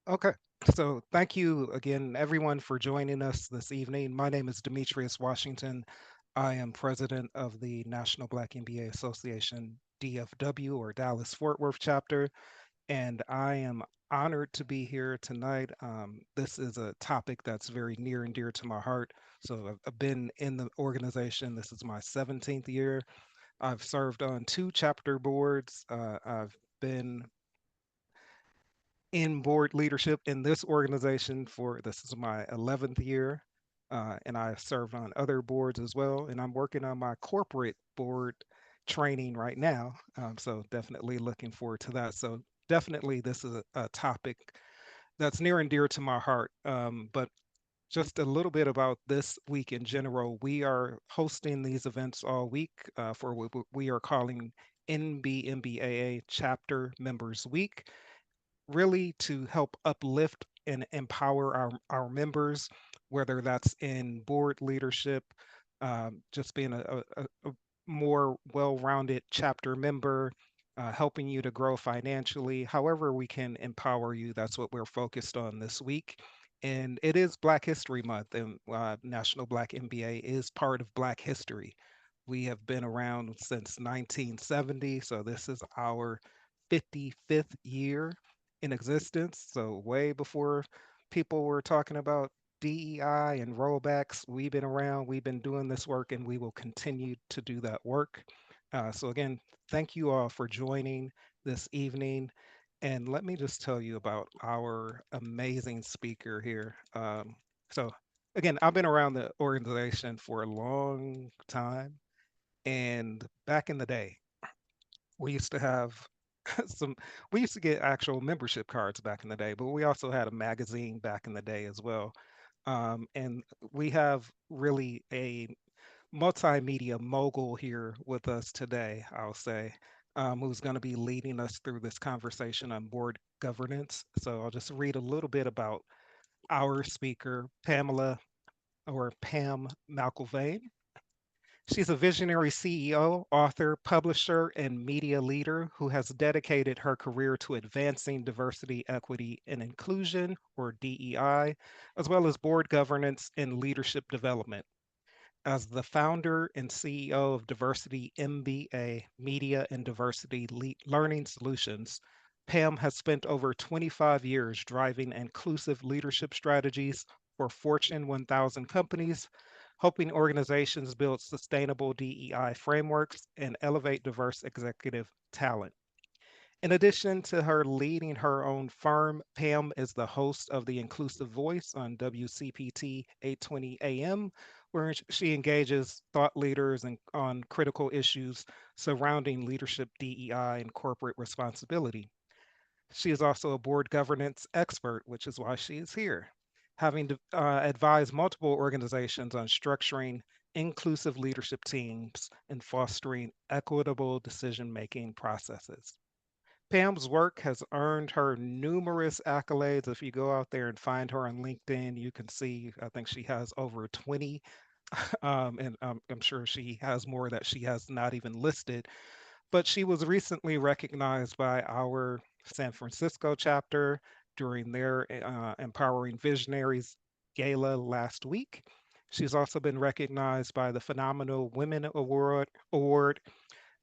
Okay, so thank you again, everyone, for joining us this evening. My name is Demetrius Washington. I am president of the National Black MBA Association, DFW, or Dallas Fort Worth chapter, and I am honored to be here tonight. This is a topic that's very near and dear to my heart. So I've been in the organization. This is my 17th year. I've served on two chapter boards. I've been in board leadership in this organization for this is my 11th year, and I served on other boards as well. And I'm working on my corporate board training right now. So definitely looking forward to that. So definitely this is a topic that's near and dear to my heart. But just a little bit about this week in general. We are hosting these events all week for what we are calling NBMBAA Chapter Members Week, really to help uplift and empower our members, whether that's in board leadership, just being a more well-rounded chapter member, helping you to grow financially. However, we can empower you. That's what we're focused on this week. And it is Black History Month, and National Black MBA is part of Black history. We have been around since 1970, so this is our 55th year in existence. So way before people were talking about DEI and rollbacks, we've been around, we've been doing this work, and we will continue to do that work. So again, thank you all for joining this evening. And let me just tell you about our amazing speaker here. So again, I've been around the organization for a long time. And back in the day, we used to have some we used to get actual membership cards back in the day, but we also had a magazine back in the day as well. And we have really a multimedia mogul here with us today, I'll say, who's going to be leading us through this conversation on board governance. So I'll just read a little bit about our speaker, Pamela, or Pam McElvane. She's a visionary CEO, author, publisher, and media leader who has dedicated her career to advancing diversity, equity, and inclusion, or DEI, as well as board governance and leadership development. As the founder and CEO of Diversity MBA Media and Diversity Learning Solutions, Pam has spent over 25 years driving inclusive leadership strategies for Fortune 1000 companies, helping organizations build sustainable DEI frameworks and elevate diverse executive talent. In addition to her leading her own firm, Pam is the host of The Inclusive Voice on WCPT 820 AM, where she engages thought leaders on critical issues surrounding leadership, DEI, and corporate responsibility. She is also a board governance expert, which is why she is here, having advised multiple organizations on structuring inclusive leadership teams and fostering equitable decision making processes. Pam's work has earned her numerous accolades. If you go out there and find her on LinkedIn, you can see, I think she has over 20, and I'm sure she has more that she has not even listed. But she was recently recognized by our San Francisco chapter during their Empowering Visionaries gala last week. She's also been recognized by the Phenomenal Women Award,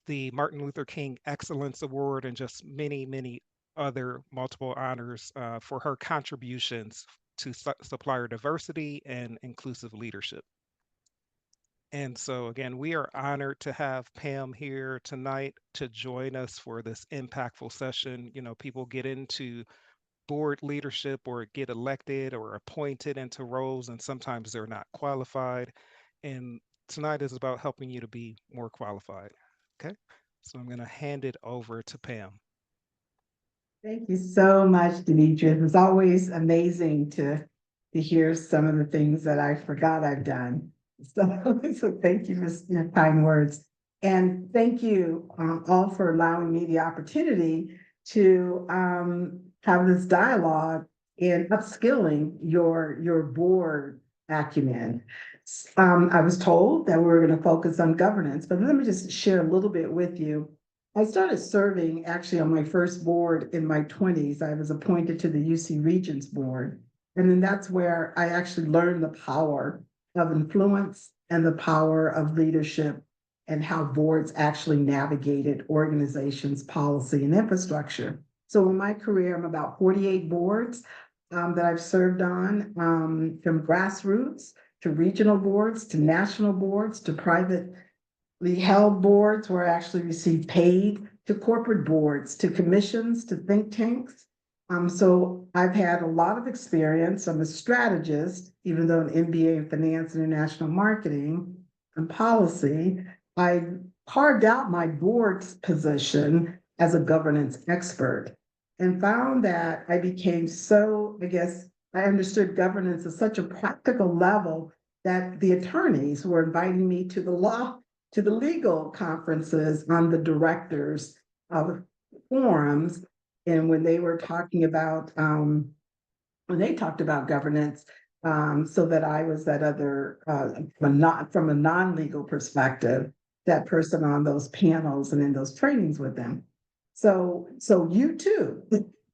the Martin Luther King Excellence Award, and just many, many other multiple honors for her contributions to supplier diversity and inclusive leadership. And so, again, we are honored to have Pam here tonight to join us for this impactful session. You know, people get into board leadership or get elected or appointed into roles, and sometimes they're not qualified. And tonight is about helping you to be more qualified. Okay. So I'm going to hand it over to Pam. Thank you so much, Demetrius. It's always amazing to hear some of the things that I forgot I've done. So thank you for your kind words. And thank you all for allowing me the opportunity to have this dialogue in upskilling your board acumen. I was told that we were going to focus on governance, but let me just share a little bit with you. I started serving actually on my first board in my 20s. I was appointed to the UC Regents Board. And then that's where I actually learned the power of influence and the power of leadership and how boards actually navigated organizations, policy, and infrastructure. So in my career, I'm about 48 boards that I've served on, from grassroots to regional boards to national boards to privately held boards where I actually received paid, to corporate boards, to commissions, to think tanks. So I've had a lot of experience. I'm a strategist, even though an MBA in finance and international marketing and policy. I carved out my board's position as a governance expert and found that I became so, I guess, I understood governance at such a practical level that the attorneys were inviting me to the legal conferences on the directors of forums. And when they were talking about, when they talked about governance, so that I was that other, from a non-legal perspective, that person on those panels and in those trainings with them. So you too,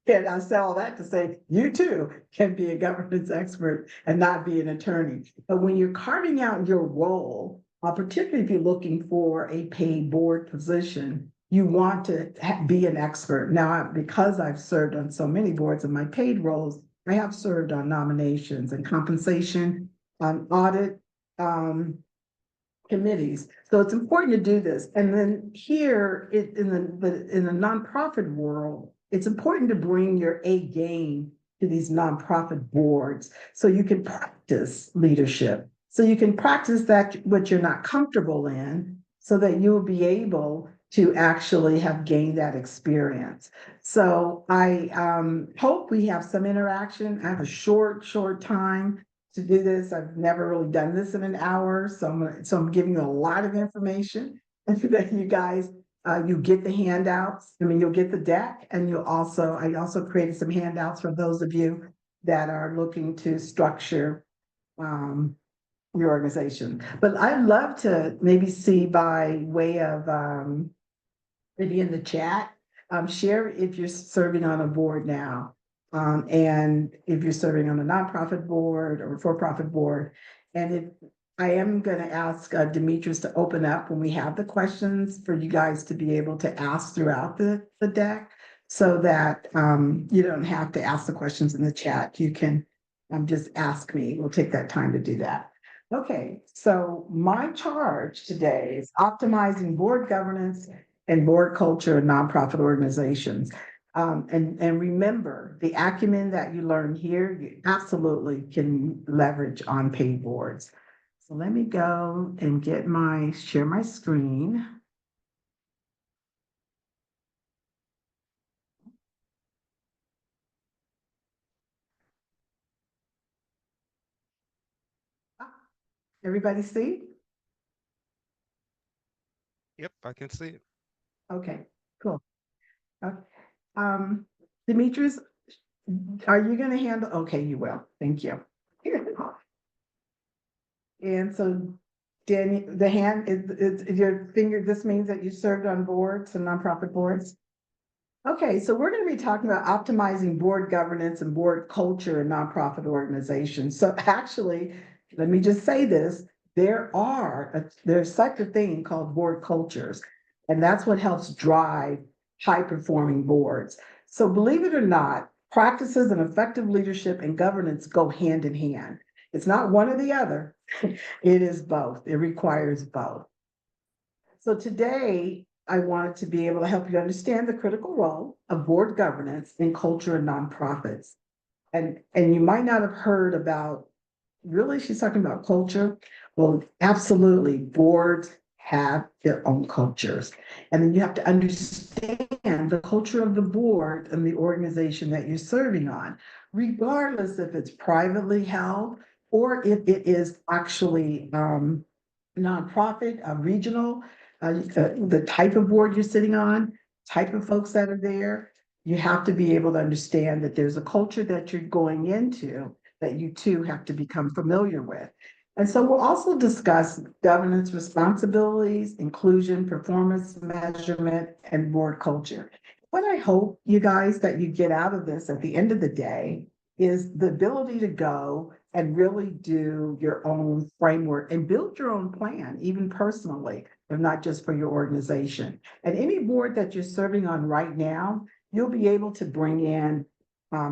and I say all that to say, you too can be a governance expert and not be an attorney. But when you're carving out your role, particularly if you're looking for a paid board position, you want to be an expert. Now, because I've served on so many boards in my paid roles, I have served on nominations and compensation, audit, committees. So it's important to do this. And then here in the nonprofit world, it's important to bring your A game to these nonprofit boards so you can practice leadership. So you can practice that what you're not comfortable in so that you'll be able to actually have gained that experience. So I hope we have some interaction. I have a short time to do this. I've never really done this in an hour, so I'm giving you a lot of information that you guys, you get the handouts. I mean, you'll get the deck, and I also created some handouts for those of you that are looking to structure your organization. But I'd love to maybe see by way of maybe in the chat, share if you're serving on a board now. And if you're serving on a nonprofit board or for-profit board. And if I am going to ask Demetrius to open up when we have the questions for you guys to be able to ask throughout the deck so that you don't have to ask the questions in the chat. You can just ask me. We'll take that time to do that. Okay, so my charge today is optimizing board governance and board culture in nonprofit organizations. And remember, the acumen that you learn here, you absolutely can leverage on paid boards. So let me go and share my screen. Everybody see? Yep, I can see it. Okay, cool. Okay. Demetrius, are you going to handle? Okay, you will. Thank you. And so, Danny, the hand is your finger. This means that you served on boards and nonprofit boards. Okay, so we're going to be talking about optimizing board governance and board culture in nonprofit organizations. So actually, let me just say this: there's such a thing called board cultures, and that's what helps drive high-performing boards. So believe it or not, practices and effective leadership and governance go hand in hand. It's not one or the other. It is both. It requires both. So today, I wanted to be able to help you understand the critical role of board governance in culture and nonprofits. And you might not have heard about, really, she's talking about culture. Well, absolutely, boards have their own cultures. And then you have to understand the culture of the board and the organization that you're serving on, regardless if it's privately held or if it is actually nonprofit, regional, the type of board you're sitting on, type of folks that are there. You have to be able to understand that there's a culture that you're going into that you too have to become familiar with. And so we'll also discuss governance responsibilities, inclusion, performance measurement, and board culture. What I hope you guys that you get out of this at the end of the day is the ability to go and really do your own framework and build your own plan, even personally, if not just for your organization. And any board that you're serving on right now, you'll be able to bring in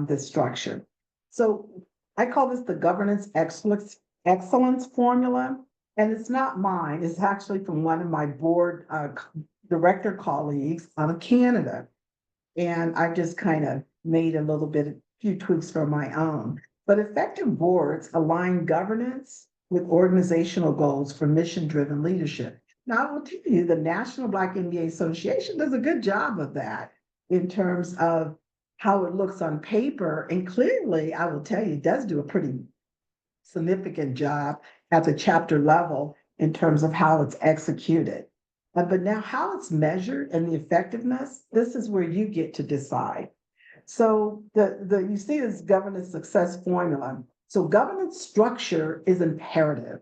this structure. So I call this the governance excellence formula. And it's not mine, it's actually from one of my board director colleagues out of Canada. And I just kind of made a few tweaks for my own. But effective boards align governance with organizational goals for mission-driven leadership. Now, I will tell you, the National Black MBA Association does a good job of that in terms of how it looks on paper. And clearly, I will tell you, it does do a pretty significant job at the chapter level in terms of how it's executed. But now how it's measured and the effectiveness, this is where you get to decide. So you see this governance success formula. So governance structure is imperative.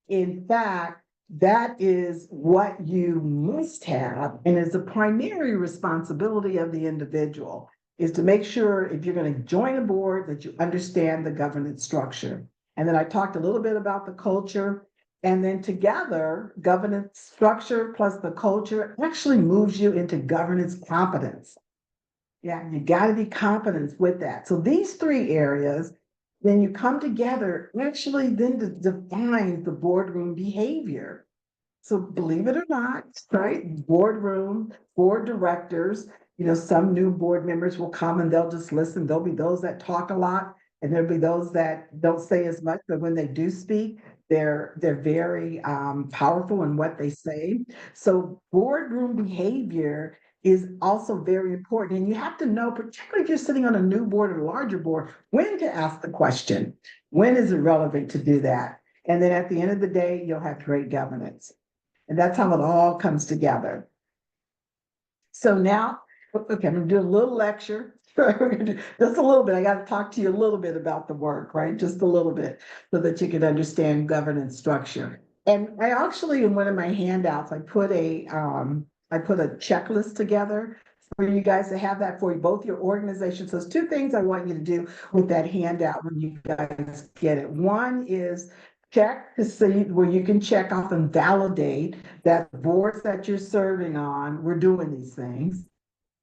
In fact, that is what you must have and is the primary responsibility of the individual is to make sure if you're going to join a board that you understand the governance structure. And then I talked a little bit about the culture. And then together, governance structure plus the culture actually moves you into governance competence. Yeah, you got to be competent with that. So these three areas, then you come together, actually then to define the boardroom behavior. So believe it or not, right? Boardroom, board directors, some new board members will come and they'll just listen. There'll be those that talk a lot, and there'll be those that don't say as much, but when they do speak, they're very powerful in what they say. So boardroom behavior is also very important. And you have to know, particularly if you're sitting on a new board or a larger board, when to ask the question. When is it relevant to do that? And then at the end of the day, you'll have great governance. And that's how it all comes together. So now, okay, I'm gonna do a little lecture. Just a little bit. I got to talk to you a little bit about the work, right? Just a little bit so that you can understand governance structure. And I actually, in one of my handouts, I put a checklist together for you guys to have that for both your organizations. So there's two things I want you to do with that handout when you guys get it. One is check to see where you can check off and validate that the boards that you're serving on, we're doing these things.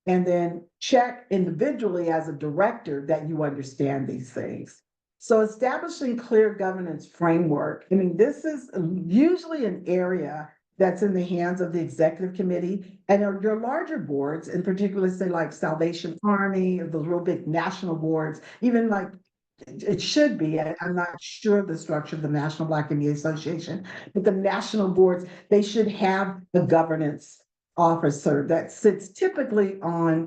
And then check individually as a director that you understand these things. So establishing clear governance framework. I mean, this is usually an area that's in the hands of the executive committee and your larger boards, in particular, say like Salvation Army, or those real big national boards, even like it should be, I'm not sure of the structure of the National Black MBA Association, but the national boards, they should have a governance officer that sits typically on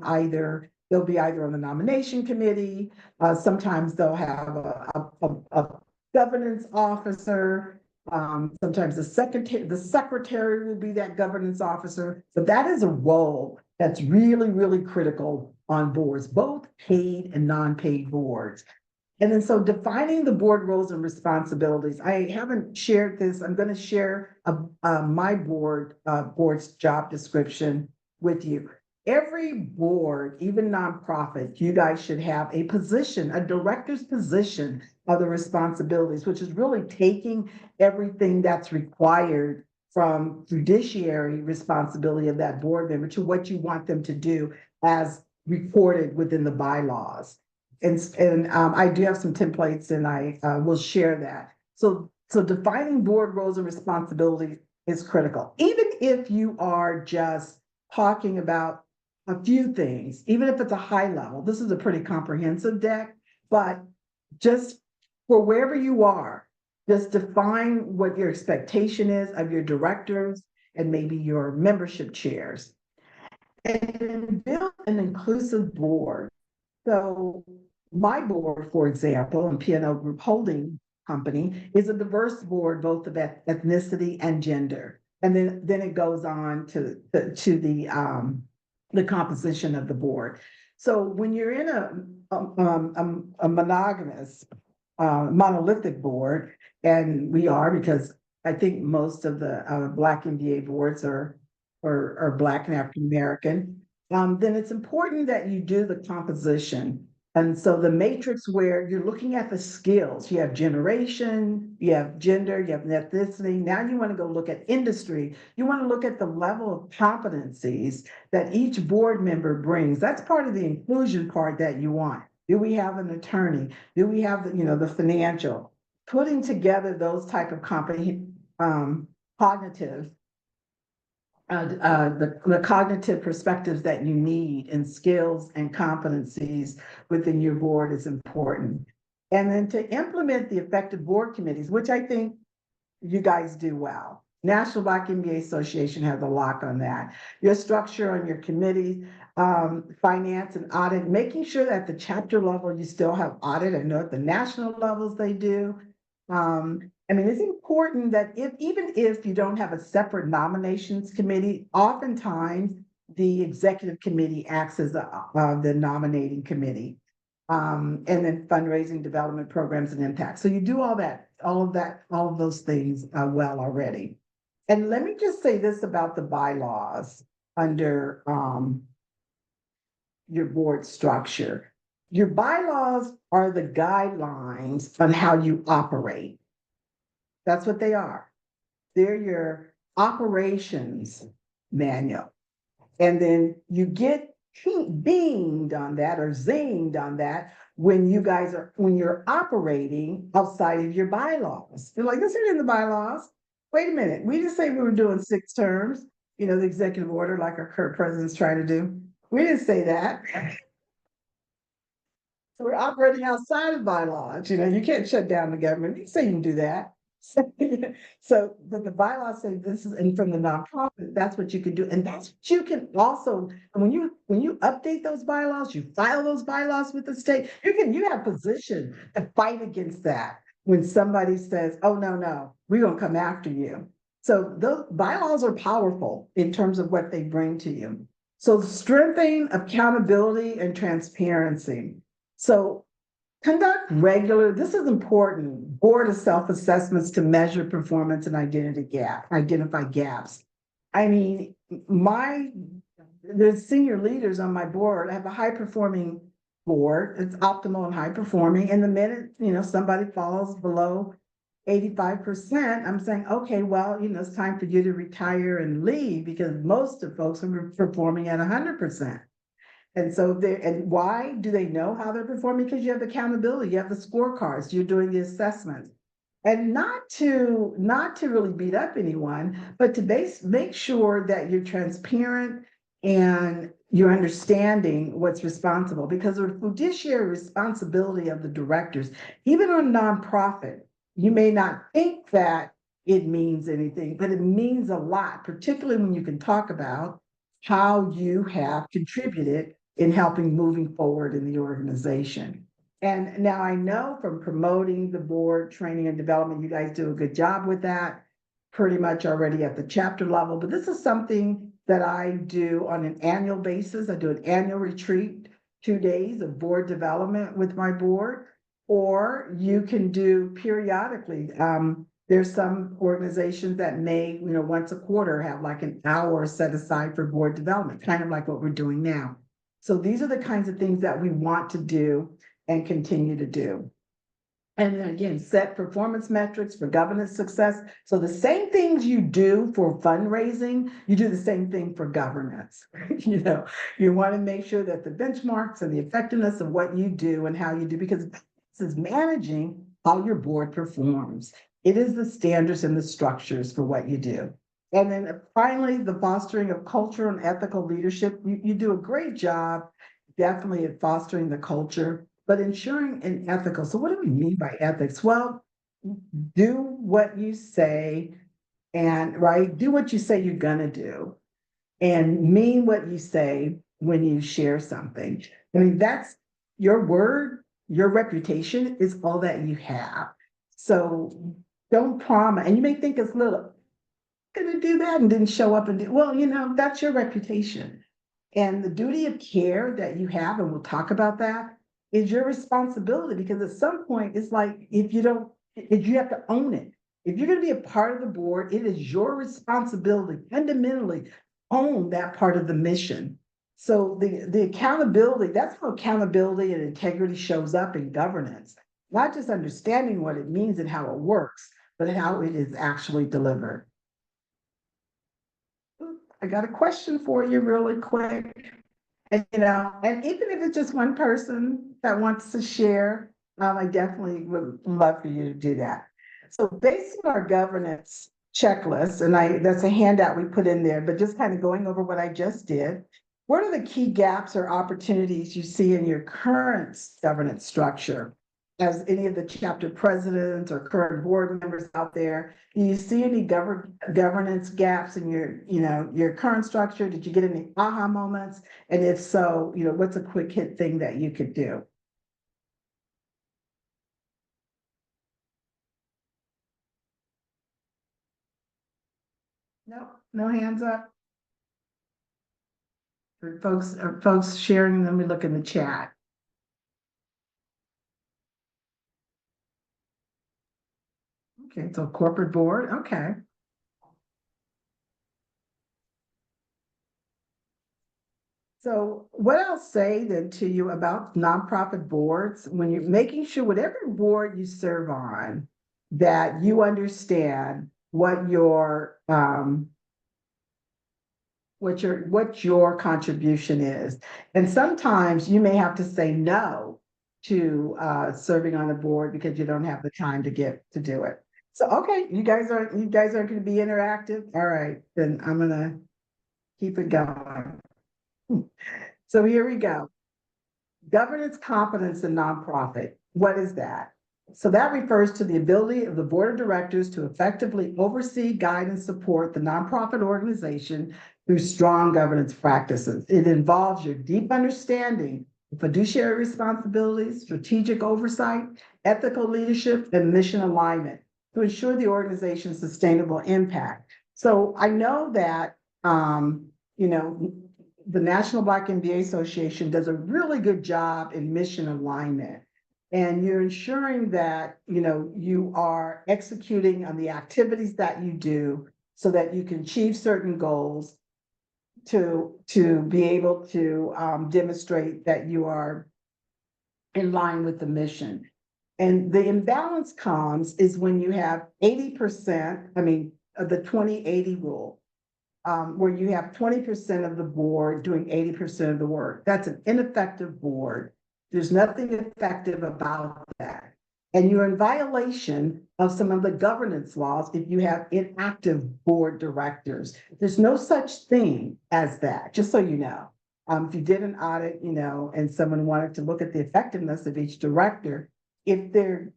they'll be either on the nomination committee, sometimes they'll have a governance officer, sometimes the secretary will be that governance officer, but that is a role that's really, really critical on boards, both paid and non-paid boards. And then so defining the board roles and responsibilities. I haven't shared this. I'm going to share my board's job description with you. Every board, even nonprofit, you guys should have a position, a director's position of the responsibilities, which is really taking everything that's required from fiduciary responsibility of that board member to what you want them to do as reported within the bylaws. And I do have some templates and I will share that. So defining board roles and responsibilities is critical. Even if you are just talking about a few things, even if it's a high level, this is a pretty comprehensive deck, but just for wherever you are, just define what your expectation is of your directors and maybe your membership chairs. And build an inclusive board. So my board, for example, and P&O Group Holding Company is a diverse board, both of ethnicity and gender. And then it goes on to the composition of the board. So when you're in a monogamous monolithic board, and we are because I think most of the Black MBA boards are Black and African American. Then it's important that you do the composition. And so the matrix where you're looking at the skills, you have generation, you have gender, you have ethnicity. Now you want to go look at industry. You want to look at the level of competencies that each board member brings. That's part of the inclusion part that you want. Do we have an attorney? Do we have the financial? Putting together those type of cognitive the cognitive perspectives that you need and skills and competencies within your board is important. And then to implement the effective board committees, which I think you guys do well. National Black MBA Association has a lock on that. Your structure on your committee, finance and audit, making sure that at the chapter level you still have audit. I know at the national levels they do. I mean, it's important that even if you don't have a separate nominations committee, oftentimes the executive committee acts as the nominating committee. And then fundraising, development programs and impact. So you do all of those things well already. And let me just say this about the bylaws under your board structure. Your bylaws are the guidelines on how you operate. That's what they are. They're your operations manual. And then you get beamed on that or zinged on that when you're operating outside of your bylaws. You're like, this isn't in the bylaws. Wait a minute. We just say we were doing 6 terms, the executive order, like our current president's trying to do. We didn't say that. So we're operating outside of bylaws. You can't shut down the government. You say you can do that. So but the bylaws say this is, and from the nonprofit, that's what you can do. And that's what you can also, when you update those bylaws, you file those bylaws with the state, you have position to fight against that. When somebody says, oh, no, we're gonna come after you. So those bylaws are powerful in terms of what they bring to you. So strengthening accountability and transparency. So conduct regular, this is important, board of self-assessments to measure performance and identify gaps. I mean, the senior leaders on my board have a high-performing board. It's optimal and high-performing. And the minute, somebody falls below 85%, I'm saying, okay, well, it's time for you to retire and leave because most of folks are performing at 100%. And so and why do they know how they're performing? Because you have accountability, you have the scorecards, you're doing the assessments. And not to really beat up anyone, but to make sure that you're transparent and you're understanding what's responsible, because the fiduciary responsibility of the directors, even on nonprofit, you may not think that it means anything, but it means a lot, particularly when you can talk about how you have contributed in helping moving forward in the organization. And now I know from promoting the board training and development, you guys do a good job with that, pretty much already at the chapter level, but this is something that I do on an annual basis. I do an annual retreat, 2 days of board development with my board, or you can do periodically. There's some organizations that may, once a quarter have like an hour set aside for board development, kind of like what we're doing now. So these are the kinds of things that we want to do and continue to do. And then again, set performance metrics for governance success. So the same things you do for fundraising, you do the same thing for governance. You want to make sure that the benchmarks and the effectiveness of what you do and how you do, because this is managing how your board performs. It is the standards and the structures for what you do. And then finally, the fostering of culture and ethical leadership. You do a great job, definitely at fostering the culture, but ensuring an ethical. So what do we mean by ethics? Well, do what you say do what you say you're gonna do and mean what you say when you share something. I mean, that's your word, your reputation is all that you have. So don't promise, and you may think it's little, gonna do that and didn't show up and do, well, that's your reputation. And the duty of care that you have, and we'll talk about that, is your responsibility, because at some point it's like, if you have to own it. If you're going to be a part of the board, it is your responsibility fundamentally own that part of the mission. So the accountability, that's how accountability and integrity shows up in governance, not just understanding what it means and how it works, but how it is actually delivered. I got a question for you really quick. And, and even if it's just one person that wants to share, I definitely would love for you to do that. So based on our governance checklist, and that's a handout we put in there, but just kind of going over what I just did, what are the key gaps or opportunities you see in your current governance structure? As any of the chapter presidents or current board members out there, do you see any governance gaps in your current structure? Did you get any aha moments? And if so, what's a quick hit thing that you could do? No, no hands up. For folks sharing, let me look in the chat. Okay, so corporate board, okay. So what I'll say then to you about nonprofit boards, when you're making sure whatever board you serve on, that you understand what your contribution is. And sometimes you may have to say no to serving on a board because you don't have the time to get to do it. So okay, you guys are going to be interactive. All right, then I'm gonna keep it going. So here we go. Governance competence in nonprofit. What is that? So that refers to the ability of the board of directors to effectively oversee, guide, and support the nonprofit organization through strong governance practices. It involves your deep understanding of fiduciary responsibilities, strategic oversight, ethical leadership, and mission alignment to ensure the organization's sustainable impact. So I know that, the National Black MBA Association does a really good job in mission alignment. And you're ensuring that, you are executing on the activities that you do so that you can achieve certain goals to be able to demonstrate that you are in line with the mission. And the imbalance comes is when you have 80%, of the 20-80 rule, where you have 20% of the board doing 80% of the work. That's an ineffective board. There's nothing effective about that. And you're in violation of some of the governance laws if you have inactive board directors. There's no such thing as that, just so you know. If you did an audit, and someone wanted to look at the effectiveness of each director, if they're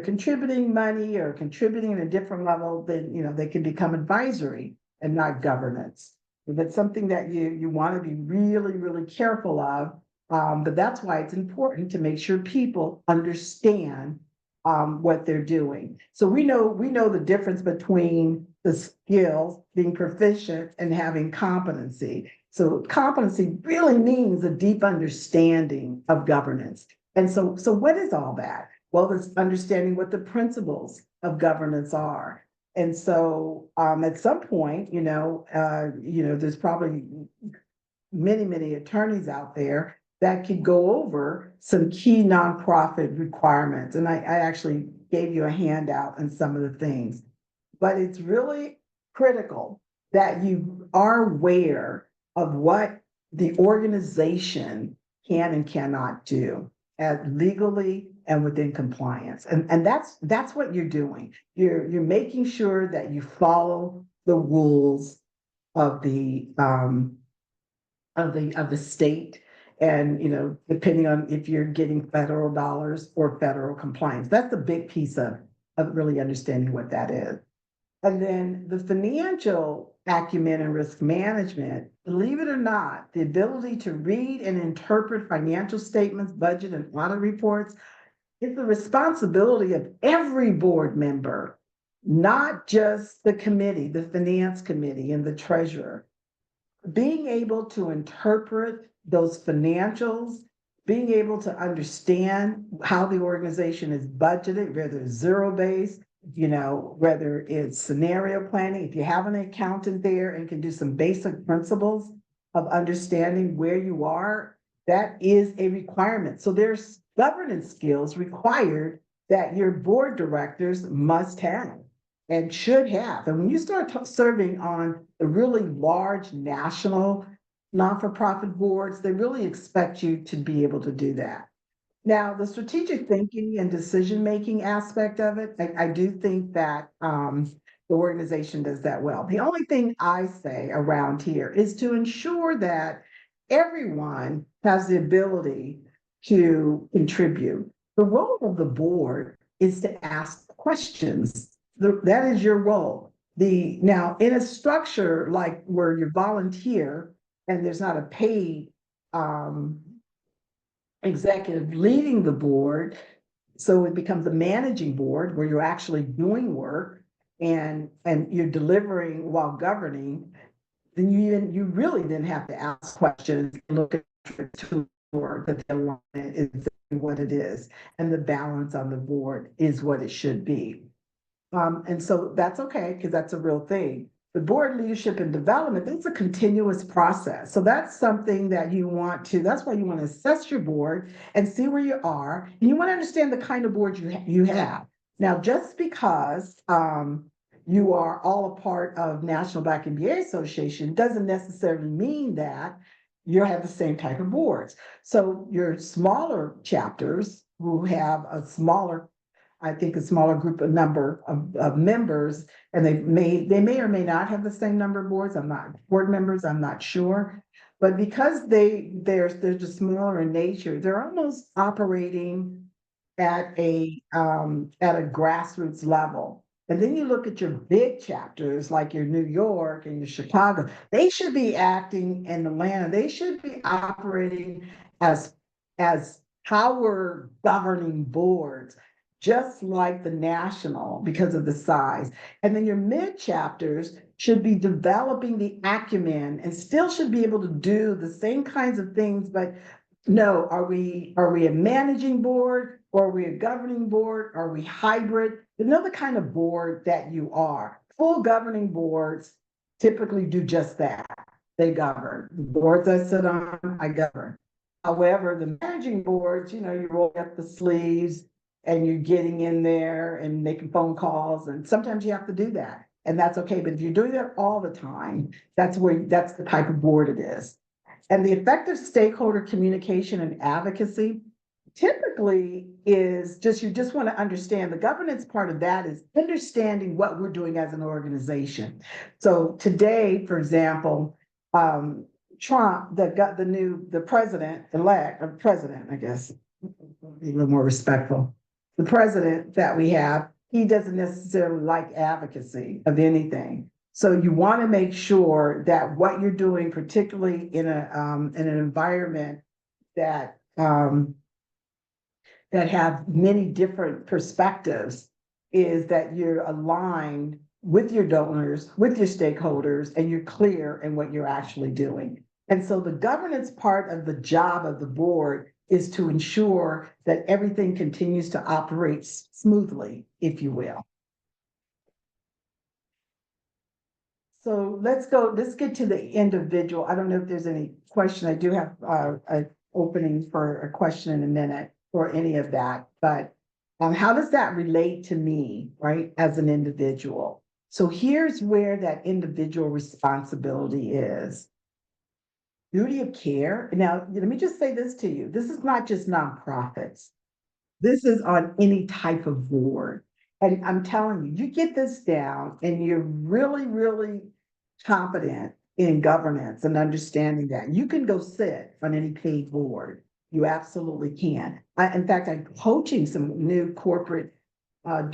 contributing money or contributing at a different level, then, they can become advisory and not governance. If it's something that you want to be really, really careful of, but that's why it's important to make sure people understand what they're doing. So we know the difference between the skills, being proficient, and having competency. So competency really means a deep understanding of governance. And so what is all that? Well, it's understanding what the principles of governance are. And so at some point, there's probably many, many attorneys out there that could go over some key nonprofit requirements. And I actually gave you a handout on some of the things, but it's really critical that you are aware of what the organization can and cannot do legally and within compliance. And that's what you're doing. You're making sure that you follow the rules of the state, and depending on if you're getting federal dollars or federal compliance. That's a big piece of really understanding what that is. And then the financial acumen and risk management, believe it or not, the ability to read and interpret financial statements, budget, and audit reports is the responsibility of every board member, not just the committee, the finance committee and the treasurer. Being able to interpret those financials being able to understand how the organization is budgeted, whether it's zero-based, whether it's scenario planning. If you have an accountant there and can do some basic principles of understanding where you are, that is a requirement. So there's governance skills required that your board directors must have and should have. And when you start serving on the really large national non-for-profit boards, they really expect you to be able to do that. Now, the strategic thinking and decision-making aspect of it, I do think that the organization does that well. The only thing I say around here is to ensure that everyone has the ability to contribute. The role of the board is to ask questions. That is your role. Now, in a structure like where you volunteer and there's not a paid executive leading the board, so it becomes a managing board where you're actually doing work and you're delivering while governing, then you really didn't have to ask questions, look at the work that the alignment is what it is, and the balance on the board is what it should be. And so that's okay, because that's a real thing. The board leadership and development, it's a continuous process. So that's something that that's why you want to assess your board and see where you are. And you want to understand the kind of board you have. Now, just because you are all a part of National Black MBA Association doesn't necessarily mean that you have the same type of boards. So your smaller chapters who have a smaller number of members, and they may or may not have the same number of board members, I'm not sure. But because they're just smaller in nature, they're almost operating at a grassroots level. And then you look at your big chapters like your New York and your Chicago, they should be acting in Atlanta, they should be operating as power governing boards, just like the national, because of the size. And then your mid chapters should be developing the acumen and still should be able to do the same kinds of things, but no, are we a managing board, or are we a governing board? Are we hybrid? You know the kind of board that you are. Full governing boards typically do just that. They govern. The boards I sit on, I govern. However, the managing boards, you roll up the sleeves and you're getting in there and making phone calls, and sometimes you have to do that. And that's okay. But if you're doing that all the time, that's the type of board it is. And the effective stakeholder communication and advocacy typically is you just want to understand the governance part of that is understanding what we're doing as an organization. So today, for example, Trump, the president-elect, or president, I guess, be a little more respectful. The president that we have, he doesn't necessarily like advocacy of anything. So you want to make sure that what you're doing, particularly in an environment that have many different perspectives, is that you're aligned with your donors, with your stakeholders, and you're clear in what you're actually doing. And so the governance part of the job of the board is to ensure that everything continues to operate smoothly, if you will. So let's get to the individual. I don't know if there's any question. I do have an opening for a question in a minute or any of that, but how does that relate to me, right, as an individual? So here's where that individual responsibility is. Duty of care. Now, let me just say this to you. This is not just nonprofits. This is on any type of board. And I'm telling you, you get this down and you're really, really competent in governance and understanding that. You can go sit on any paid board. You absolutely can. In fact, I'm coaching some new corporate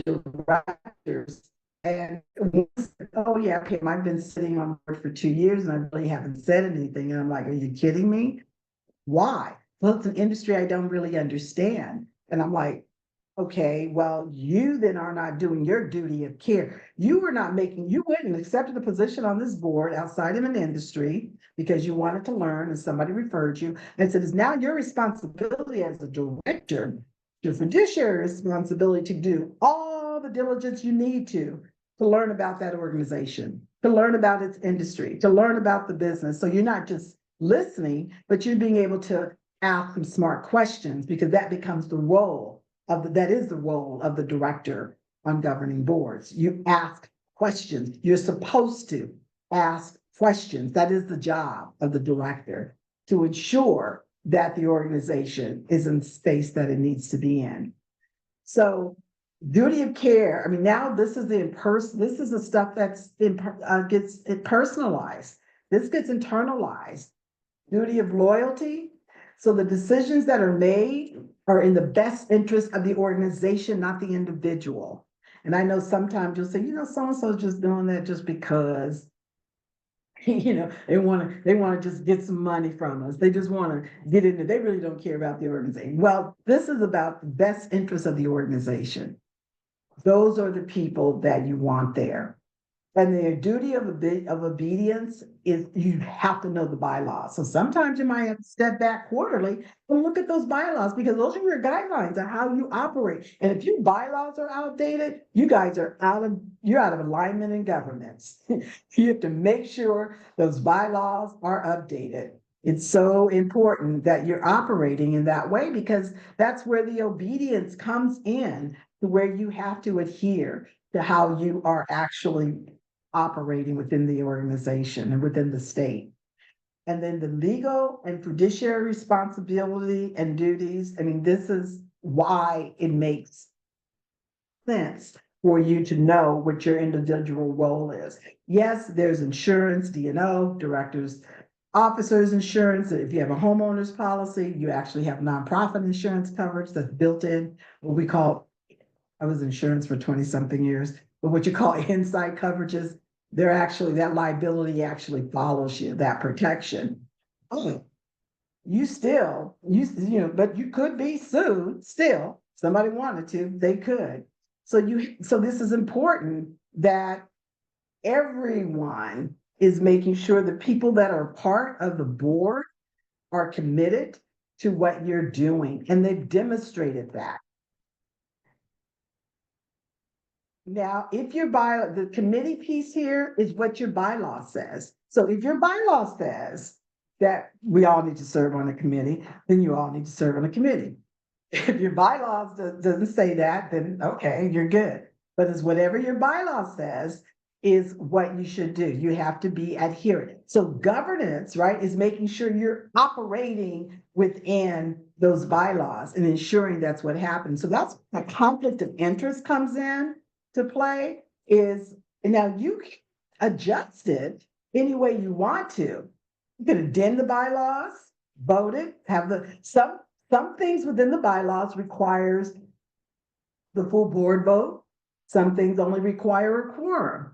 directors. And oh yeah, Pam, I've been sitting on board for 2 years and I really haven't said anything. And I'm like, are you kidding me? Why? Well, it's an industry I don't really understand. And I'm like, Okay, well, you then are not doing your duty of care. You were not making, you went and accepted a position on this board outside of an industry because you wanted to learn and somebody referred you. And so it is now your responsibility as a director, your fiduciary responsibility to do all the diligence you need to learn about that organization, to learn about its industry, to learn about the business. So you're not just listening, but you're being able to ask some smart questions because that becomes the role that is the role of the director on governing boards. You ask questions. You're supposed to ask questions. That is the job of the director to ensure that the organization is in the space that it needs to be in. So duty of care, I mean, now this is this is the stuff that's gets it personalized. This gets internalized. Duty of loyalty. So the decisions that are made are in the best interest of the organization, not the individual. And I know sometimes you'll say, so-and-so's just doing that just because, they want to just get some money from us. They just want to get into, they really don't care about the organization. Well, this is about the best interest of the organization. Those are the people that you want there. And the duty of obedience is you have to know the bylaws. So sometimes you might have to step back quarterly and look at those bylaws because those are your guidelines on how you operate. And if your bylaws are outdated, you guys are you're out of alignment in governance. You have to make sure those bylaws are updated. It's so important that you're operating in that way because that's where the obedience comes in, to where you have to adhere to how you are actually operating within the organization and within the state. And then the legal and fiduciary responsibility and duties. I mean, this is why it makes sense for you to know what your individual role is. Yes, there's insurance, D&O, directors, officers insurance. If you have a homeowner's policy, you actually have nonprofit insurance coverage that's built in, what we call, I was insurance for 20 something years, but what you call inside coverages, they're actually, that liability actually follows you, that protection. Oh, but you could be sued still. Somebody wanted to, they could. So this is important that everyone is making sure the people that are part of the board are committed to what you're doing, and they've demonstrated that. Now, if the committee piece here is what your bylaw says. So if your bylaw says that we all need to serve on a committee, then you all need to serve on a committee. If your bylaws doesn't say that, then okay, you're good. But it's whatever your bylaw says is what you should do. You have to be adherent. So governance, right, is making sure you're operating within those bylaws and ensuring that's what happens. So that's a conflict of interest comes in to play is, now you can adjust it any way you want to. You can addend the bylaws, vote it, have some things within the bylaws requires the full board vote. Some things only require a quorum.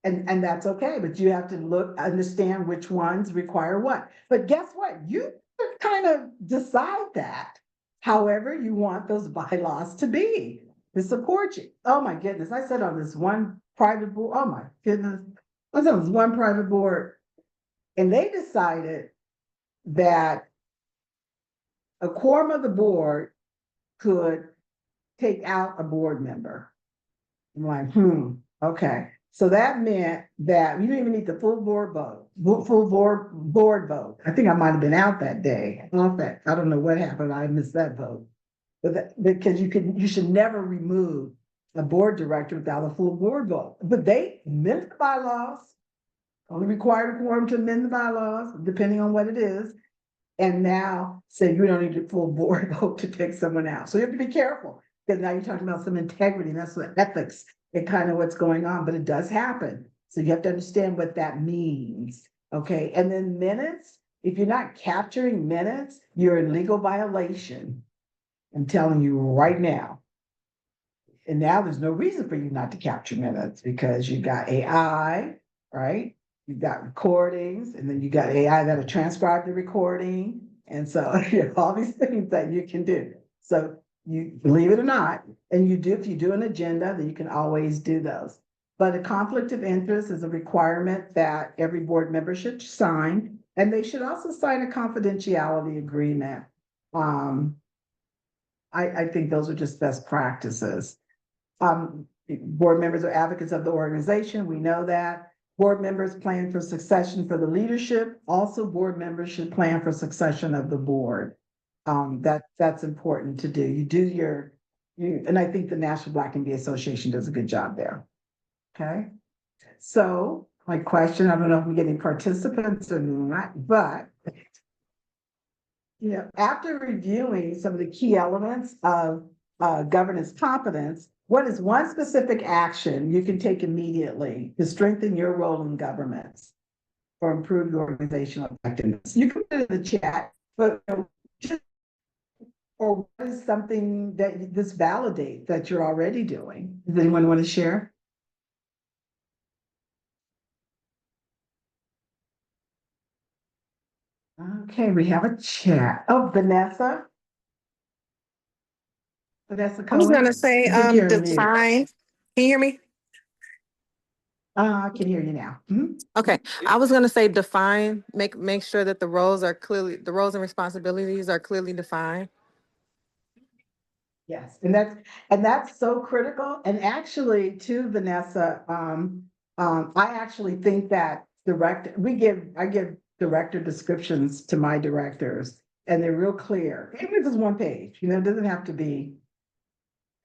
And that's okay, but you have to understand which ones require what. But guess what? You kind of decide that however you want those bylaws to be to support you. Oh my goodness. I said on this one private board, oh my goodness. I was on this one private board and they decided that a quorum of the board could take out a board member. I'm like, okay. So that meant that you didn't even need the full board vote. I think I might have been out that day. I don't know what happened. I missed that vote. Because you should never remove a board director without a full board vote. But they amended the bylaws, only required a quorum to amend the bylaws, depending on what it is. And now say you don't need a full board vote to take someone out. So you have to be careful because now you're talking about some integrity, and that's what ethics and kind of what's going on, but it does happen. So you have to understand what that means. Okay. And then minutes, if you're not capturing minutes, you're in legal violation. I'm telling you right now. And now there's no reason for you not to capture minutes because you got AI, right? You've got recordings, and then you got AI that'll transcribe the recording. And so all these things that you can do. So you believe it or not, and if you do an agenda, then you can always do those. But a conflict of interest is a requirement that every board member should sign, and they should also sign a confidentiality agreement. Um, I think those are just best practices. Board members are advocates of the organization. We know that. Board members plan for succession for the leadership. Also, board members should plan for succession of the board. That's important to do. And I think the National Black MBA Association does a good job there. Okay. So my question, I don't know if I'm getting participants or not, but after reviewing some of the key elements of governance competence, what is one specific action you can take immediately to strengthen your role in governance or improve your organizational effectiveness? You can put it in the chat, but or what is something that this validates that you're already doing? Does anyone want to share? Okay, we have a chat. Oh, Vanessa. Vanessa I was Cohen. gonna say, I think you're mute. define. Can you hear me? I can hear you now. Mhm. Okay, I was gonna say define, make sure that the roles and responsibilities are clearly defined. Yes, and that's so critical. And actually, too, Vanessa, I actually think that I give director descriptions to my directors, and they're real clear. Even if it's one page, it doesn't have to be.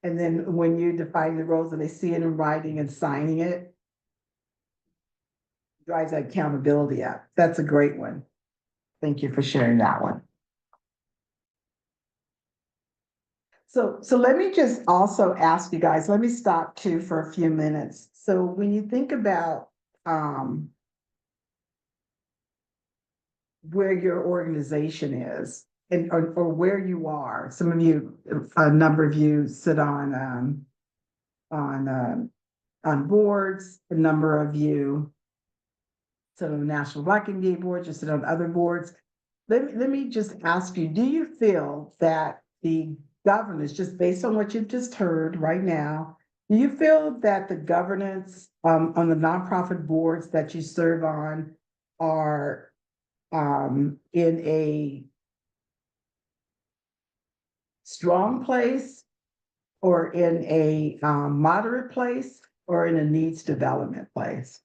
And then when you define the roles and they see it in writing and signing it, drives that accountability up. That's a great one. Thank you for sharing that one. So let me just also ask you guys, let me stop too for a few minutes. So when you think about where your organization is or where you are, some of you, a number of you sit on boards, a number of you sit on the National Black MBA board, you sit on other boards. Let me just ask you, do you feel that the governance, just based on what you've just heard right now, do you feel that the governance on the nonprofit boards that you serve on are in a strong place or in a moderate place or in a needs development place?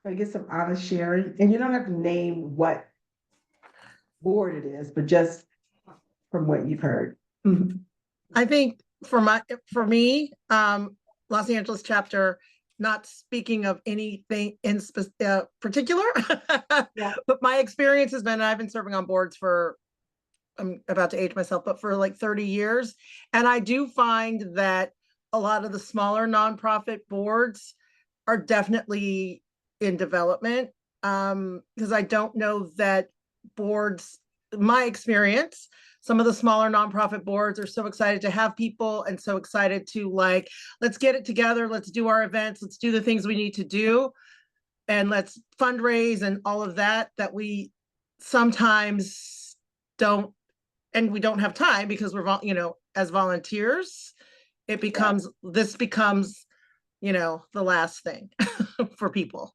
I get some honest sharing, and you don't have to name what board it is, but just from what you've heard. Mhm. I think for me, Los Angeles chapter, not speaking of anything in particular, Yeah. but my experience has been, I've been serving on boards for, I'm about to age myself, but for like 30 years. And I do find that a lot of the smaller nonprofit boards are definitely in development. Because I don't know that boards, my experience, some of the smaller nonprofit boards are so excited to have people and so excited to let's get it together, let's do our events, let's do the things we need to do, and let's fundraise and all of that, that we sometimes don't, and we don't have time because we're, as volunteers, this becomes, the last thing for people.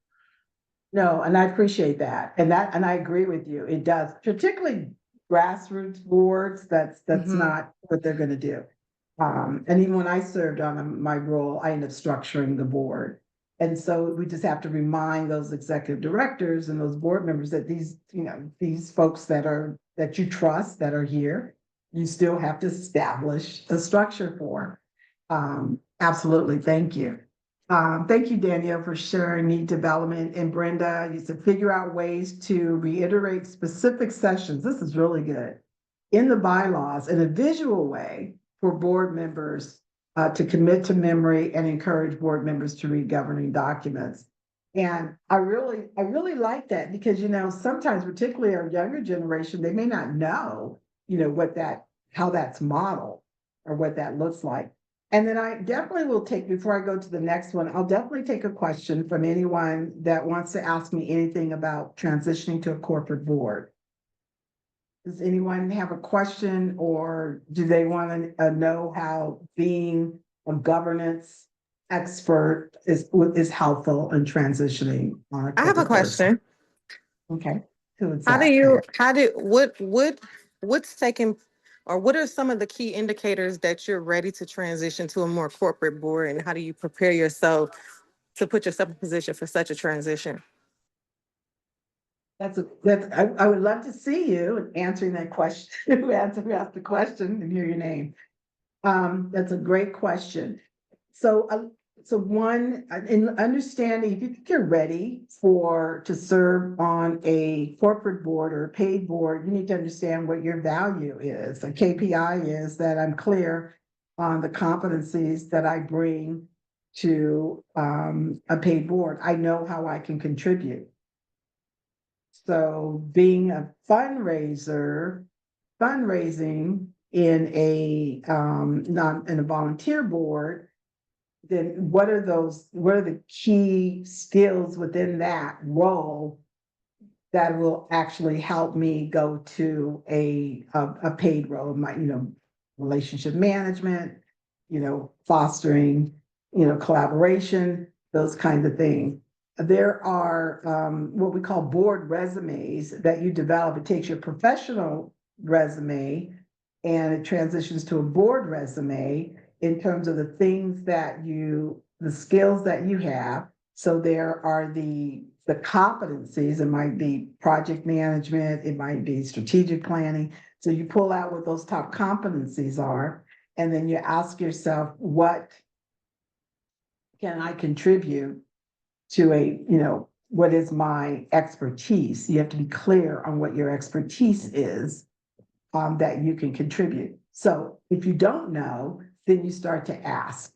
No, and I appreciate that. And I agree with you. It does, particularly grassroots boards, that's not what they're gonna do. And even when I served on my role, I ended up structuring the board. And so we just have to remind those executive directors and those board members that these folks that you trust, that are here, you still have to establish a structure for. Absolutely, thank you. Thank you, Danielle, for sharing need development. And Brenda, you said figure out ways to reiterate specific sessions. This is really good. In the bylaws in a visual way for board members to commit to memory and encourage board members to read governing documents. And I really like that because, sometimes, particularly our younger generation, they may not know, how that's modeled or what that looks like. And then I definitely will take, before I go to the next one, I'll definitely take a question from anyone that wants to ask me anything about transitioning to a corporate board. Does anyone have a question, or do they want to know how being a governance expert is helpful in transitioning on a I have a corporate board? question. Okay, who is How do that? you, what's taking, or what are some of the key indicators that you're ready to transition to a more corporate board, and how do you prepare yourself to put yourself in position for such a transition? I would love to see you answering that question. Who asked the question and hear your name. That's a great question. So, one, in understanding, if you think you're ready to serve on a corporate board or a paid board, you need to understand what your value is. A KPI is that I'm clear on the competencies that I bring to a paid board. I know how I can contribute. So being a fundraising in a not in a volunteer board, then what are the key skills within that role that will actually help me go to a paid role? Relationship management, fostering, collaboration, those kinds of things. There are what we call board resumes that you develop. It takes your professional resume and it transitions to a board resume in terms of the skills that you have. So there are the competencies. It might be project management, it might be strategic planning. So you pull out what those top competencies are, and then you ask yourself, what can I contribute to what is my expertise? You have to be clear on what your expertise is, that you can contribute. So if you don't know, then you start to ask.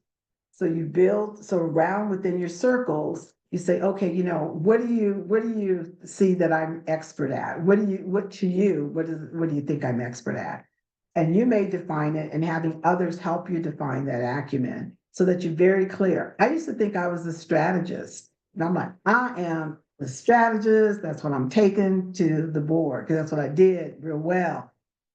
So around within your circles, you say, okay, what do you see that I'm expert at? What do you think I'm expert at? And you may define it, and having others help you define that acumen so that you're very clear. I used to think I was a strategist, and I'm like, I am the strategist. That's what I'm taking to the board, because that's what I did real well.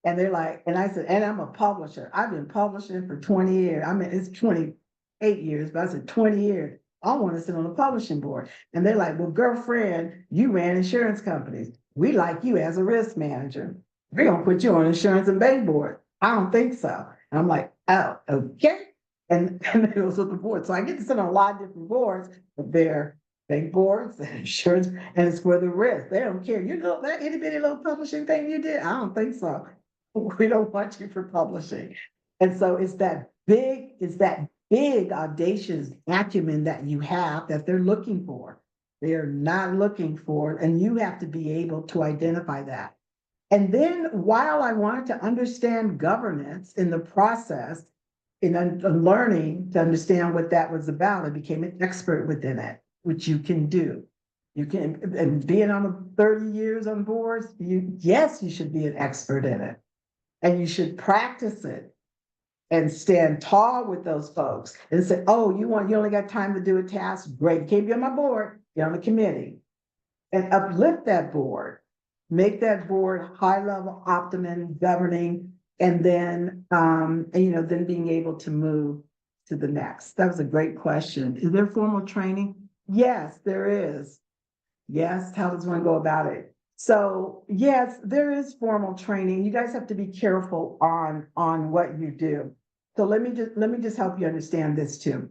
And they're like, and I said, and I'm a publisher. I've been publishing for 20 years. I mean, it's 28 years, but I said 20 years. I want to sit on the publishing board. And they're like, well, girlfriend, you ran insurance companies. We like you as a risk manager. We're going to put you on insurance and bank board. I don't think so. And I'm like, oh, okay. And it was with the board. So I get to sit on a lot of different boards, but they're bank boards and insurance, and it's for the risk. They don't care. You know that itty bitty little publishing thing you did? I don't think so. We don't want you for publishing. And so it's that big audacious acumen that you have that they're looking for. They are not looking for, and you have to be able to identify that. And then while I wanted to understand governance in the process, in learning to understand what that was about, I became an expert within it, which you can do. You can, and being on 30 years on boards, yes, you should be an expert in it. And you should practice it and stand tall with those folks and say, oh, you only got time to do a task? Great, you can't be on my board, be on the committee. And uplift that board, make that board high level optimum governing, and then then being able to move to the next. That was a great question. Is there formal training? Yes, there is. Yes, how does one go about it? So yes, there is formal training. You guys have to be careful on what you do. So let me just help you understand this too.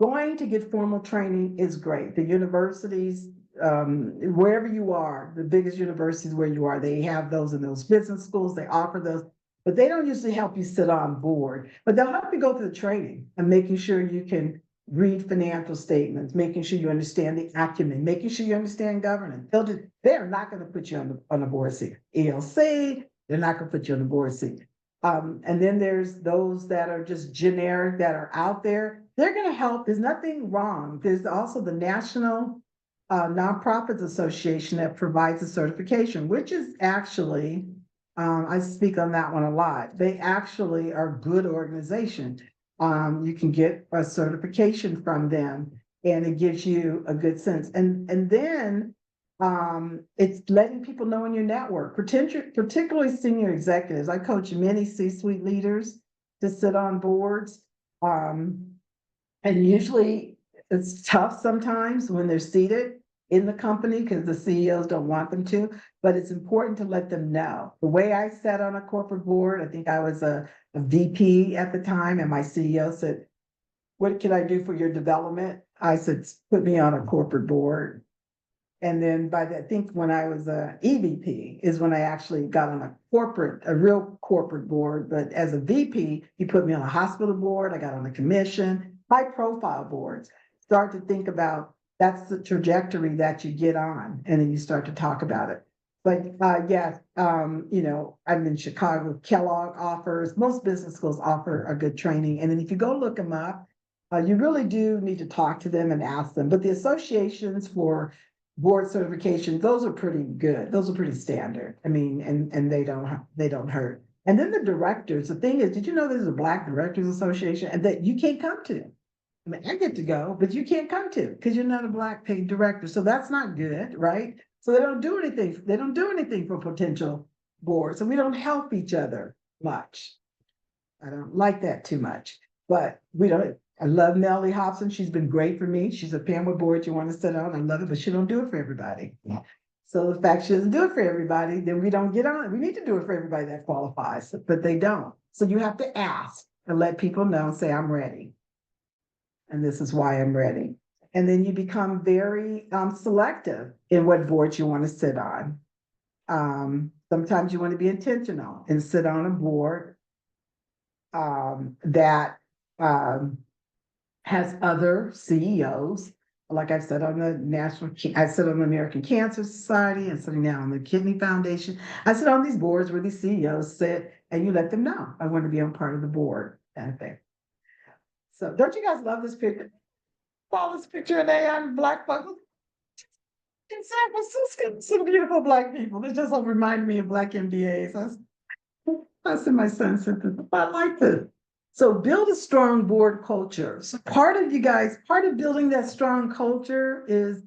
Going to get formal training is great. The universities, wherever you are, the biggest universities where you are, they have those in those business schools, they offer those, but they don't usually help you sit on board, but they'll help you go through the training and making sure you can read financial statements, making sure you understand the acumen, making sure you understand governance. They're not going to put you on the board seat. ELC, they're not going to put you on the board seat. And then there's those that are just generic that are out there. They're going to help. There's nothing wrong. There's also the National Nonprofits Association that provides a certification, which is actually, I speak on that one a lot. They actually are a good organization. You can get a certification from them, and it gives you a good sense. And then It's letting people know in your network, particularly senior executives. I coach many C-suite leaders to sit on boards. And usually it's tough sometimes when they're seated in the company because the CEOs don't want them to, but it's important to let them know. The way I sat on a corporate board, I think I was a VP at the time, and my CEO said, "What can I do for your development?" I said, "Put me on a corporate board." And then I think when I was a EVP is when I actually got on a real corporate board. But as a VP, he put me on a hospital board. I got on a commission, high profile boards. Start to think about that's the trajectory that you get on, and then you start to talk about it. But yes, I'm in Chicago. Kellogg offers, most business schools offer a good training. And then if you go look them up, you really do need to talk to them and ask them. But the associations for board certification, those are pretty good. Those are pretty standard. I mean, and they don't hurt. And then the directors, the thing is, did you know there's a Black Directors Association and that you can't come to? I mean, I get to go, but you can't come to because you're not a Black paid director. So that's not good, right? So they don't do anything. They don't do anything for potential boards. So we don't help each other much. I don't like that too much, but we don't. I love Nellie Hobson. She's been great for me. She's a Pamela board you want to sit on. I love it, but she don't do it for everybody. So the fact she doesn't do it for everybody, then we don't get on it. We need to do it for everybody that qualifies, but they don't. So you have to ask and let people know and say, "I'm ready. And this is why I'm ready." And then you become very selective in what boards you want to sit on. Sometimes you want to be intentional and sit on a board that has other CEOs. Like I said, on I sit on the American Cancer Society and sitting now on the Kidney Foundation. I sit on these boards where these CEOs sit and you let them know, I want to be on part of the board, kind of thing. So don't you guys love this picture? Saw this picture of AI Black folks in San Francisco, some beautiful Black people. It just reminded me of Black MBAs. I said my son said this, I like this. So build a strong board culture. So part of building that strong culture is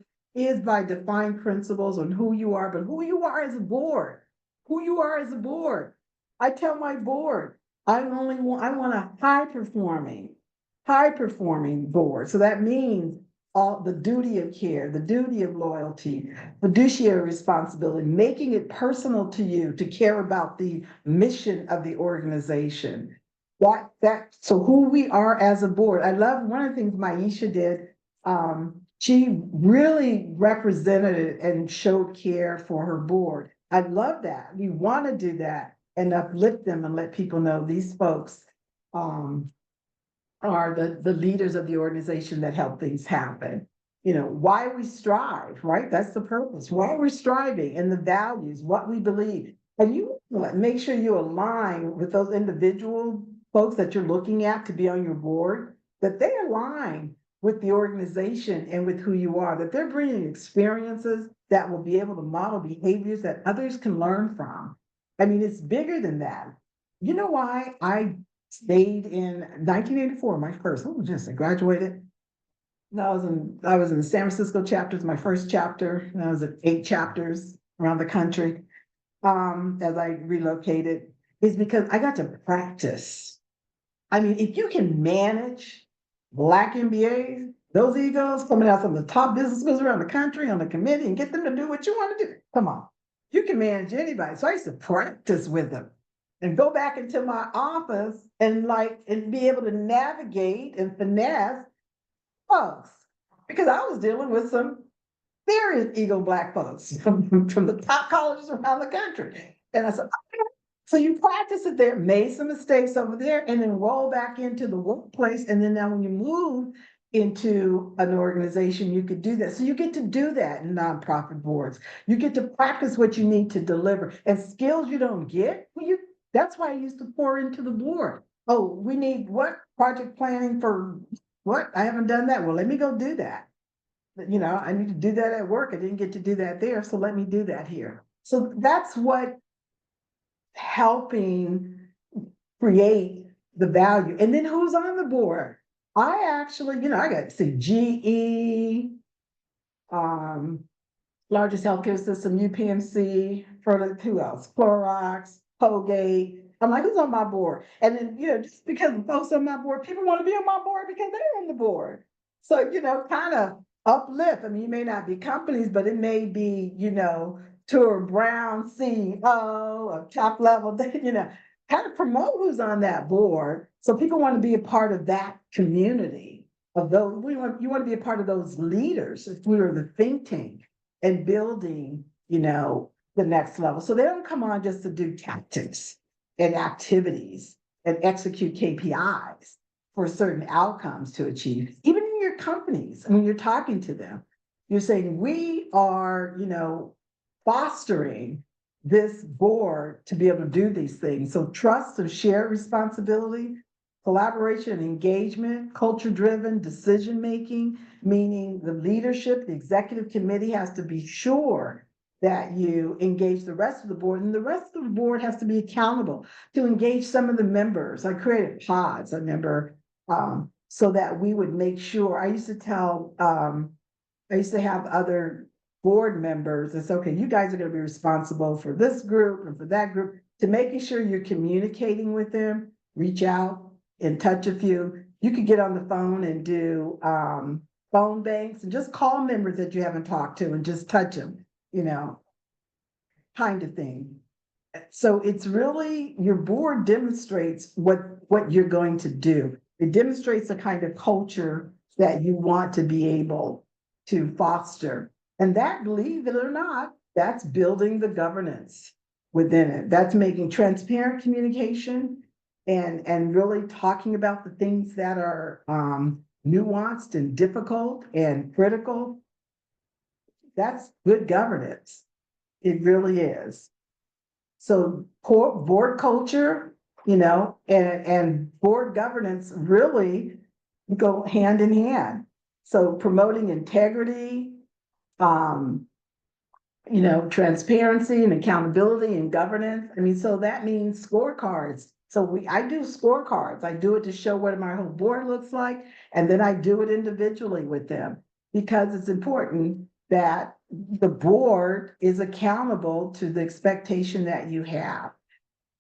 by defining principles on who you are, but who you are as a board. Who you are as a board. I tell my board, I want a high performing board. So that means all the duty of care, the duty of loyalty, fiduciary responsibility, making it personal to you to care about the mission of the organization. So who we are as a board. I love one of the things Maisha did. She really represented it and showed care for her board. I love that. We want to do that and uplift them and let people know these folks are the leaders of the organization that help things happen. Why we strive, right? That's the purpose. Why we're striving and the values, what we believe. And you make sure you align with those individual folks that you're looking at to be on your board, that they align with the organization and with who you are, that they're bringing experiences that will be able to model behaviors that others can learn from. I mean, it's bigger than that. You know why I stayed in 1984, my first, I graduated. I was in the San Francisco chapters, my first chapter, and I was at 8 chapters around the country as I relocated, is because I got to practice. I mean, if you can manage Black MBAs, those egos coming out from the top business schools around the country on the committee and get them to do what you want to do, come on, you can manage anybody. So I used to practice with them and go back into my office and be able to navigate and finesse folks, because I was dealing with some serious ego Black folks from the top colleges around the country. And I said, okay. So you practice it there, made some mistakes over there, and then roll back into the workplace. And then now when you move into an organization, you could do that. So you get to do that in nonprofit boards. You get to practice what you need to deliver and skills you don't get. That's why I used to pour into the board. Oh, we need what? Project planning for what? I haven't done that. Well, let me go do that. I need to do that at work. I didn't get to do that there. So let me do that here. So that's what helping create the value. And then who's on the board? I actually, I got to see GE, largest healthcare system, UPMC, for who else? Clorox, Colgate. I'm like, who's on my board? And then, just because folks on my board, people want to be on my board because they're on the board. So, kind of uplift. I mean, you may not be companies, but it may be, Tour Brown CEO of top level, kind of promote who's on that board. So people want to be a part of that community of those. You want to be a part of those leaders. If we were the think tank and building, the next level. So they don't come on just to do tactics and activities and execute KPIs for certain outcomes to achieve. Even in your companies, when you're talking to them, you're saying, we are, fostering this board to be able to do these things. So trust and shared responsibility, collaboration and engagement, culture-driven decision-making, meaning the leadership, the executive committee has to be sure that you engage the rest of the board, and the rest of the board has to be accountable to engage some of the members. I created pods, I remember, so that we would make sure. I used to have other board members. It's okay, you guys are going to be responsible for this group and for that group, to making sure you're communicating with them, reach out and touch a few. You could get on the phone and do phone banks and just call members that you haven't talked to and just touch them, kind of thing. So it's really, your board demonstrates what you're going to do. It demonstrates the kind of culture that you want to be able to foster. And that, believe it or not, that's building the governance within it. That's making transparent communication and really talking about the things that are nuanced and difficult and critical. That's good governance. It really is. So board culture, and board governance really go hand in hand. So promoting integrity, transparency and accountability and governance. I mean, so that means scorecards. So I do scorecards. I do it to show what my whole board looks like, and then I do it individually with them, because it's important that the board is accountable to the expectation that you have.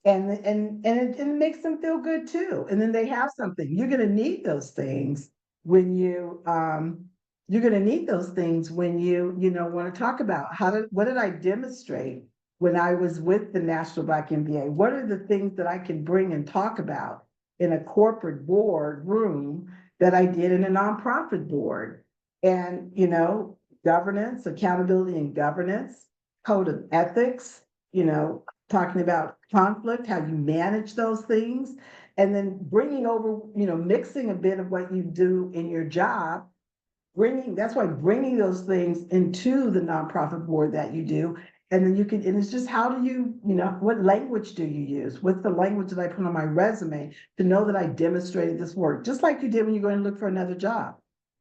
And it makes them feel good too. And then they have something. You're going to need those things when you want to talk about what did I demonstrate when I was with the National Black MBA? What are the things that I can bring and talk about in a corporate board room that I did in a nonprofit board? And, governance, accountability and governance, code of ethics, talking about conflict, how you manage those things, and then bringing over, mixing a bit of what you do in your job, that's why bringing those things into the nonprofit board that you do. And then and it's just, how do you, what language do you use? What's the language that I put on my resume to know that I demonstrated this work? Just like you did when you go and look for another job.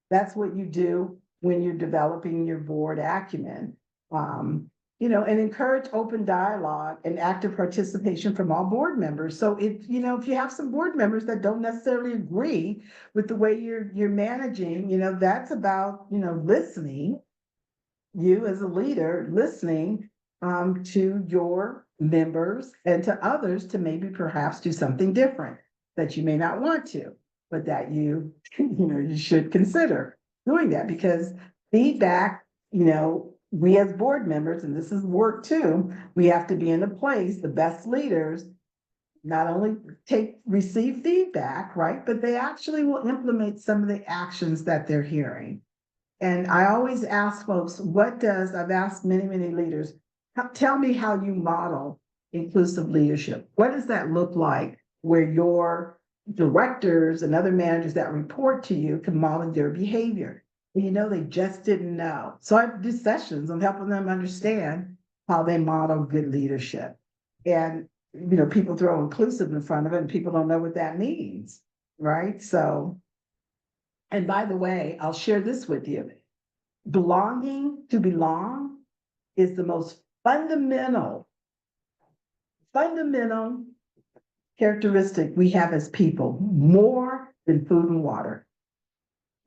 That's what you do when you're developing your board acumen. And encourage open dialogue and active participation from all board members. So if you have some board members that don't necessarily agree with the way you're managing, that's about, listening, you as a leader, listening to your members and to others to maybe perhaps do something different that you may not want to, but that you should consider doing that, because feedback, we as board members, and this is work too, we have to be in a place, the best leaders not only receive feedback, right, but they actually will implement some of the actions that they're hearing. And I always ask folks, I've asked many, many leaders, tell me how you model inclusive leadership. What does that look like where your directors and other managers that report to you can model their behavior? They just didn't know. So I do sessions on helping them understand how they model good leadership. And, people throw inclusive in front of it and people don't know what that means, right? So, and by the way, I'll share this with you. To belong is the most fundamental characteristic we have as people, more than food and water.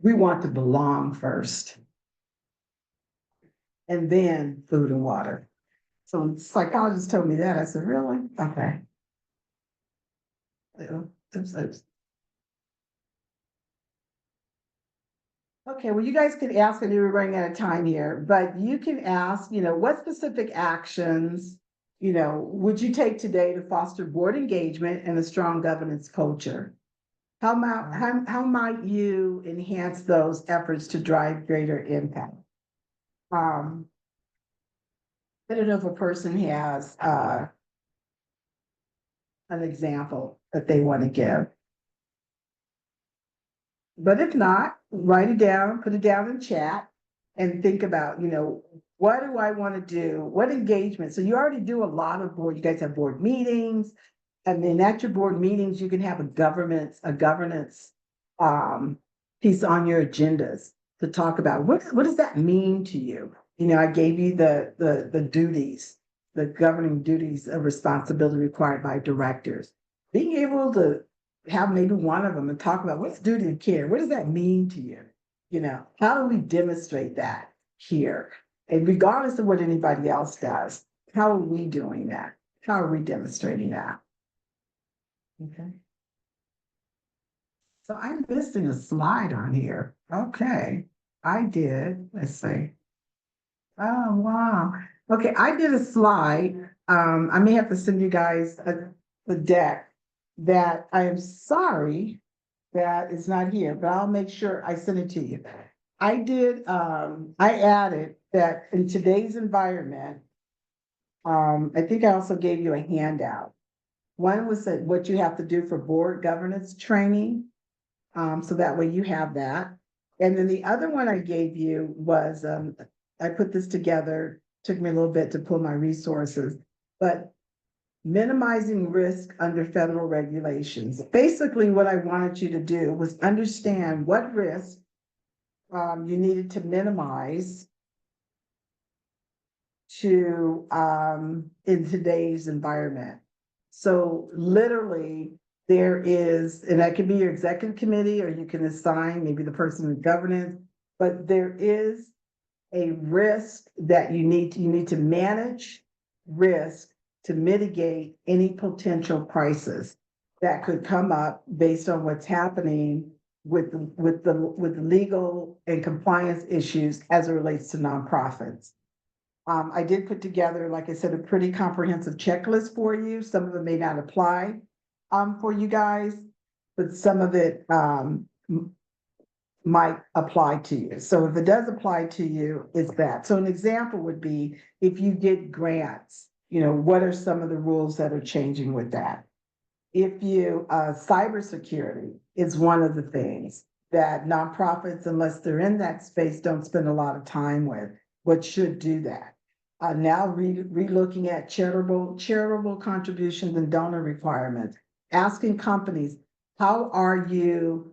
We want to belong first. and then food and water. So when the psychologist told me that, I said, really? Okay. Oops. Okay, well, you guys can ask, and we're running out of time here, but you can ask, what specific actions, would you take today to foster board engagement and a strong governance culture? How might you enhance those efforts to drive greater impact? I don't know if a person has an example that they want to give. But if not, write it down, put it down in chat, and think about, what do I want to do? What engagement? So you already do a lot of board, you guys have board meetings, and then at your board meetings, you can have a governance piece on your agendas to talk about what does that mean to you? I gave you the duties, the governing duties of responsibility required by directors. Being able to have maybe one of them and talk about what's duty of care. What does that mean to you? How do we demonstrate that here? And regardless of what anybody else does, how are we doing that? How are we demonstrating that? Okay. So I'm missing a slide on here. Okay, I did. Let's see. Oh, wow. Okay, I did a slide. I may have to send you guys a deck that I am sorry that is not here, but I'll make sure I send it to you. I added that in today's environment, I think I also gave you a handout. One was that what you have to do for board governance training. So that way you have that. And then the other one I gave you was, I put this together, took me a little bit to pull my resources, but minimizing risk under federal regulations. Basically, what I wanted you to do was understand what risk you needed to minimize to in today's environment. So literally, there is, and that could be your executive committee, or you can assign maybe the person in governance, but there is a risk that you need to manage risk to mitigate any potential crisis that could come up based on what's happening with the legal and compliance issues as it relates to nonprofits. I did put together, like I said, a pretty comprehensive checklist for you. Some of them may not apply for you guys, but some of it might apply to you. So if it does apply to you, it's that. So an example would be if you get grants, what are some of the rules that are changing with that? If you, cybersecurity is one of the things that nonprofits, unless they're in that space, don't spend a lot of time with, but should do that. Now re-looking at charitable contributions and donor requirements, asking companies, how are you,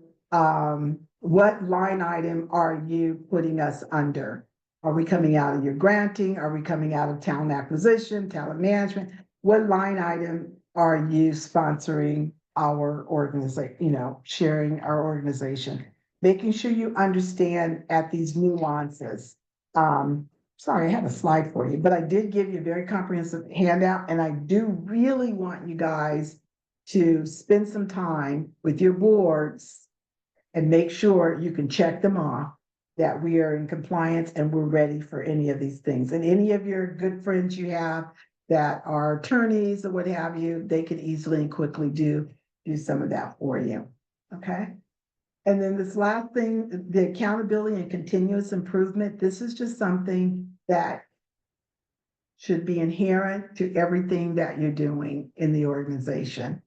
what line item are you putting us under? Are we coming out of your granting? Are we coming out of talent acquisition, talent management? What line item are you sponsoring our organization, sharing our organization? Making sure you understand at these nuances. Sorry, I have a slide for you, but I did give you a very comprehensive handout, and I do really want you guys to spend some time with your boards and make sure you can check them off that we are in compliance and we're ready for any of these things. And any of your good friends you have that are attorneys or what have you, they can easily and quickly do some of that for you. Okay. And then this last thing, the accountability and continuous improvement. This is just something that should be inherent to everything that you're doing in the organization.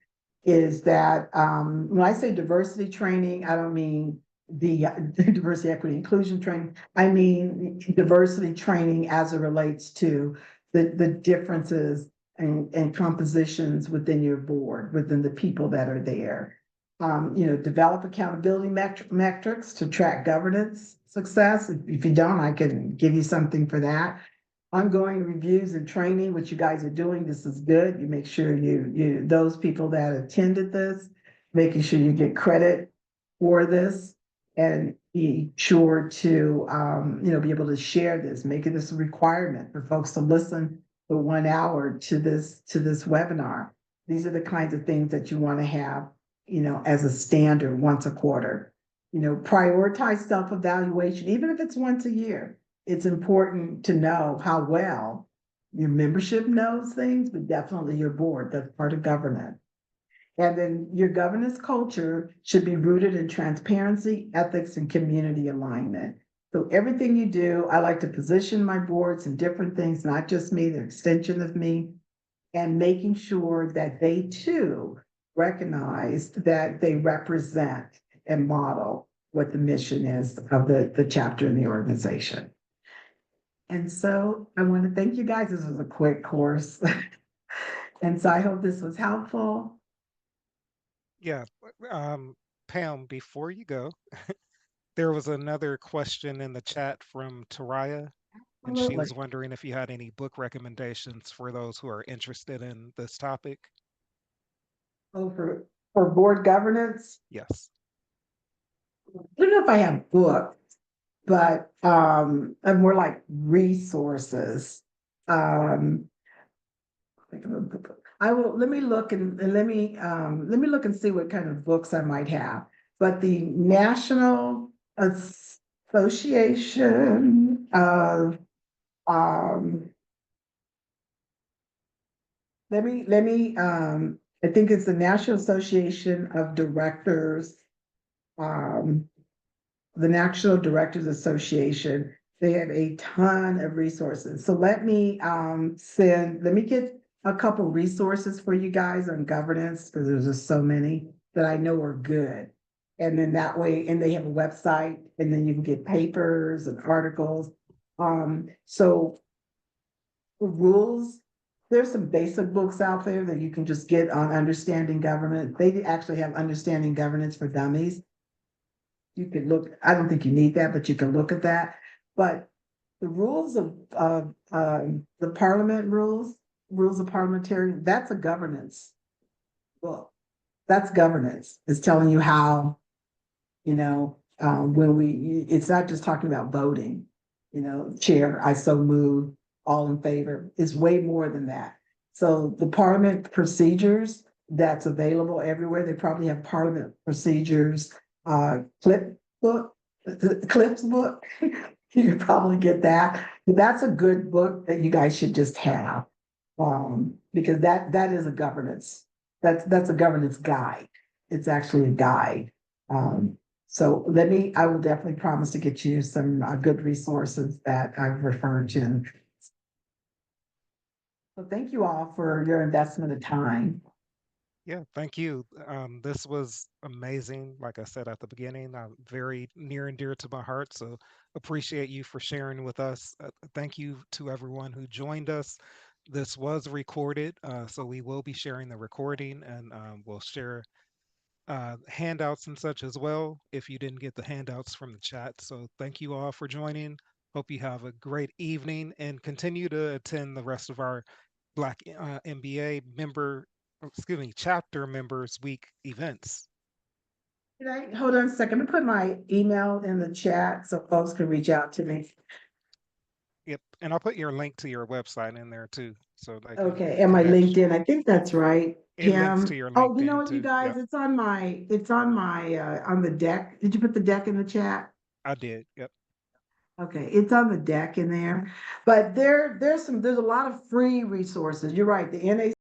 Is that when I say diversity training, I don't mean the diversity, equity, inclusion training. I mean diversity training as it relates to the differences and compositions within your board, within the people that are there. Develop accountability metrics to track governance success. If you don't, I can give you something for that. Ongoing reviews and training, which you guys are doing. This is good. You make sure you those people that attended this, making sure you get credit for this. and be sure to, be able to share this, making this a requirement for folks to listen for 1 hour to this webinar. These are the kinds of things that you want to have, as a standard once a quarter. Prioritize self-evaluation, even if it's once a year. It's important to know how well your membership knows things, but definitely your board, that's part of governance. And then your governance culture should be rooted in transparency, ethics, and community alignment. So everything you do, I like to position my boards in different things, not just me, they're extension of me, and making sure that they too recognize that they represent and model what the mission is of the chapter in the organization. And so I want to thank you guys. This was a quick course. And so I hope this was helpful. Yeah. Pam, before you go, there was another question in the chat from Taraya, and she was Absolutely. wondering if you had any book recommendations for those who are interested in this topic. Oh, for board governance, Yes. I don't know if I have books, but more like resources. Um, I will let me look and let me look and see what kind of books I might have. But the National Association of I think it's the National Association of Directors, the National Directors Association. They have a ton of resources. So let me get a couple resources for you guys on governance, because there's just so many that I know are good. And then that way, and they have a website, and then you can get papers and articles. So the rules, there's some basic books out there that you can just get on understanding government. They actually have understanding governance for dummies. You could look, I don't think you need that, but you can look at that. But the rules of the parliament rules of parliamentary, that's a governance book. That's governance. It's telling you how, it's not just talking about voting, chair, I so move, all in favor. It's way more than that. So the parliament procedures, that's available everywhere. They probably have parliament procedures, clips book. You could probably get that. But that's a good book that you guys should just have. Because that is a governance. That's a governance guide. It's actually a guide. So I will definitely promise to get you some good resources that I've referred to. So thank you all for your investment of time. Yeah, thank you. This was amazing. Like I said at the beginning, very near and dear to my heart. So appreciate you for sharing with us. Thank you to everyone who joined us. This was recorded, so we will be sharing the recording, and we'll share handouts and such as well if you didn't get the handouts from the chat. So thank you all for joining. Hope you have a great evening and continue to attend the rest of our Black MBA chapter members week events. Hold on a second. Let me put my email in the chat so folks can reach out to me. Yep, and I'll put your link to your website in there too, so they can Okay, and my connect. LinkedIn, I think that's right. It links to your Oh, you know LinkedIn what, you too. guys, Yep, it's on the deck. Did you put the deck in the chat? I did. Yep. Okay, it's on the deck in there, but there's a lot of free resources. You're right. The NA